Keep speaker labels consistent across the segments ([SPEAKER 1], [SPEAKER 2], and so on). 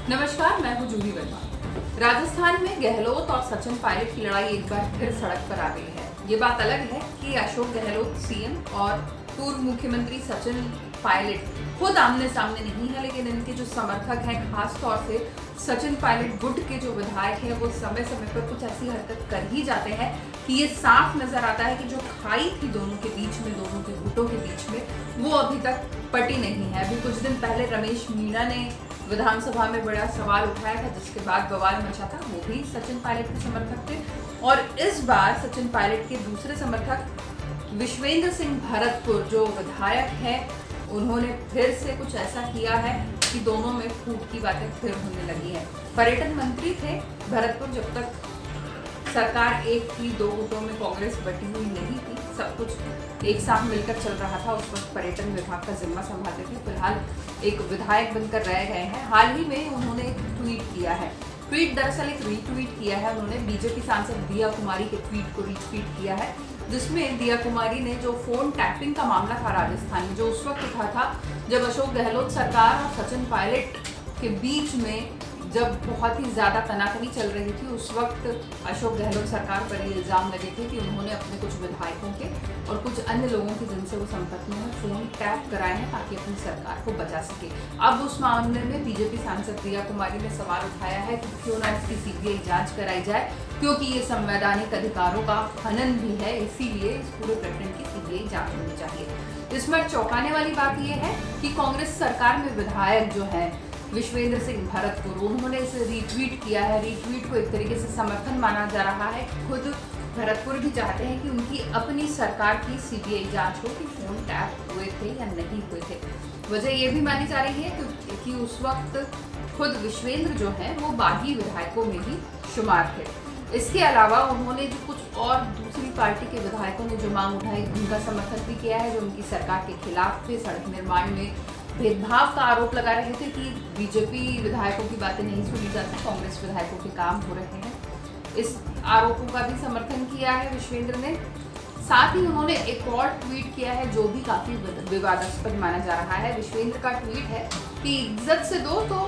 [SPEAKER 1] नमस्कार, मैं हूं जूही वर्मा। राजस्थान में गहलोत और सचिन पायलट की लड़ाई एक बार फिर सड़क पर आ गई है। ये बात अलग है कि अशोक गहलोत सीएम और पूर्व मुख्यमंत्री सचिन पायलट खुद आमने सामने नहीं है, लेकिन इनके जो समर्थक हैं, खास तौर से सचिन पायलट गुट के जो विधायक हैं, वो समय समय पर कुछ ऐसी हरकत कर ही जाते हैं कि ये साफ नजर आता है कि जो खाई थी दोनों के बीच में, दोनों के गुटों के बीच में, वो अभी तक पटी नहीं है। अभी कुछ दिन पहले रमेश मीणा ने विधानसभा में बड़ा सवाल उठाया था, जिसके बाद बवाल मचा था। वो भी सचिन पायलट के समर्थक थे और इस बार सचिन पायलट के दूसरे समर्थक विश्वेंद्र सिंह भरतपुर जो विधायक है, उन्होंने फिर से कुछ ऐसा किया है कि दोनों में फूट की बातें फिर होने लगी है। पर्यटन मंत्री थे भरतपुर जब तक सरकार एक थी, दो गुटों में कांग्रेस बटी हुई नहीं थी, सब कुछ एक साथ मिलकर चल रहा था। उस वक्त पर्यटन विभाग का जिम्मा संभालते थे। फिलहाल एक विधायक बनकर रह गए हैं। हाल ही में उन्होंने एक ट्वीट किया है। ट्वीट दरअसल एक रीट्वीट किया है। उन्होंने बीजेपी सांसद दिया कुमारी के ट्वीट को रीट्वीट किया है, जिसमें दिया कुमारी ने जो फोन टैपिंग का मामला था राजस्थान में, जो उस वक्त उठा था जब अशोक गहलोत सरकार और सचिन पायलट के बीच में जब बहुत ही ज़्यादा तनातनी चल रही थी, उस वक्त अशोक गहलोत सरकार पर ये इल्ज़ाम लगे थे कि उन्होंने अपने कुछ विधायकों के और कुछ अन्य लोगों के जिनसे वो संपर्क में है, फ़ोन टैप कराए हैं ताकि अपनी सरकार को बचा सके। अब उस मामले में बीजेपी सांसद दिया कुमारी ने सवाल उठाया है कि क्यों ना इसकी सीबीआई जाँच कराई जाए, क्योंकि ये संवैधानिक अधिकारों का हनन भी है, इसीलिए इस पूरे प्रकरण की सीबीआई जाँच होनी चाहिए। इसमें चौंकाने वाली बात यह है कि कांग्रेस सरकार में विधायक जो है विश्वेंद्र सिंह भरतपुर, उन्होंने इसे रीट्वीट किया है। रीट्वीट को एक तरीके से समर्थन माना जा रहा है। खुद भरतपुर भी चाहते हैं कि उनकी अपनी सरकार की सीबीआई जांच हो कि फोन टैप हुए थे या नहीं हुए थे। वजह यह भी मानी जा रही है कि उस वक्त खुद विश्वेंद्र जो है वो बागी विधायकों में ही शुमार थे। इसके अलावा उन्होंने जो कुछ और दूसरी पार्टी के विधायकों ने जो मांग उठाई, उनका समर्थन भी किया है, जो उनकी सरकार के खिलाफ थे। सड़क निर्माण में भेदभाव का आरोप लगा रहे थे कि बीजेपी विधायकों की बातें नहीं सुनी जाती, कांग्रेस विधायकों के काम हो रहे हैं। इस आरोपों का भी समर्थन किया है विश्वेंद्र ने। साथ ही उन्होंने एक और ट्वीट किया है जो भी काफी विवादास्पद माना जा रहा है। विश्वेंद्र का ट्वीट है कि इज्जत से दो तो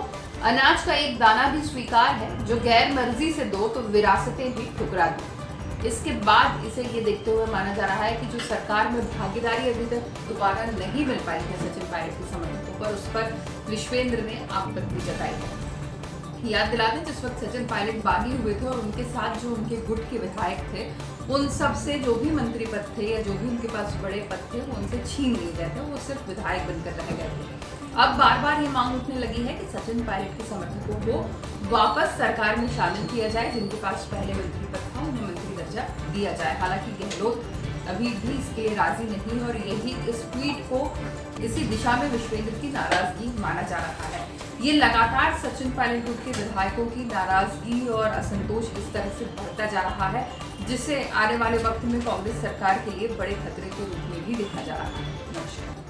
[SPEAKER 1] अनाज का एक दाना भी स्वीकार है, जो गैर मर्जी से दो तो विरासतें भी ठुकरा दो। इसके बाद इसे ये देखते हुए माना जा रहा है कि जो सरकार में भागीदारी अभी तक दोबारा नहीं मिल पाई है सचिन पायलट के समर्थकों पर, उस पर विश्वेंद्र ने आपत्ति जताई है। याद दिला दें, जिस वक्त सचिन पायलट बागी हुए थे और उनके साथ जो उनके गुट के विधायक थे, उन सब से जो भी मंत्री पद थे या जो भी उनके पास बड़े पद थे, वो उनसे छीन लिए गए थे। वो सिर्फ विधायक बनकर रह गए थे। अब बार बार ये मांग उठने लगी है कि सचिन पायलट के समर्थकों को वापस सरकार में शामिल किया जाए। जिनके पास पहले मंत्री पद था, उन्हें मंत्री दर्जा दिया जाए। हालांकि गहलोत अभी भी इसके राजी नहीं है और यही इस ट्वीट को इसी दिशा में विश्वेंद्र की नाराजगी माना जा रहा है। ये लगातार सचिन पायलट गुट के विधायकों की नाराजगी और असंतोष इस तरह से बढ़ता जा रहा है, जिसे आने वाले वक्त में कांग्रेस सरकार के लिए बड़े खतरे के रूप में भी देखा जा रहा है। नमस्कार।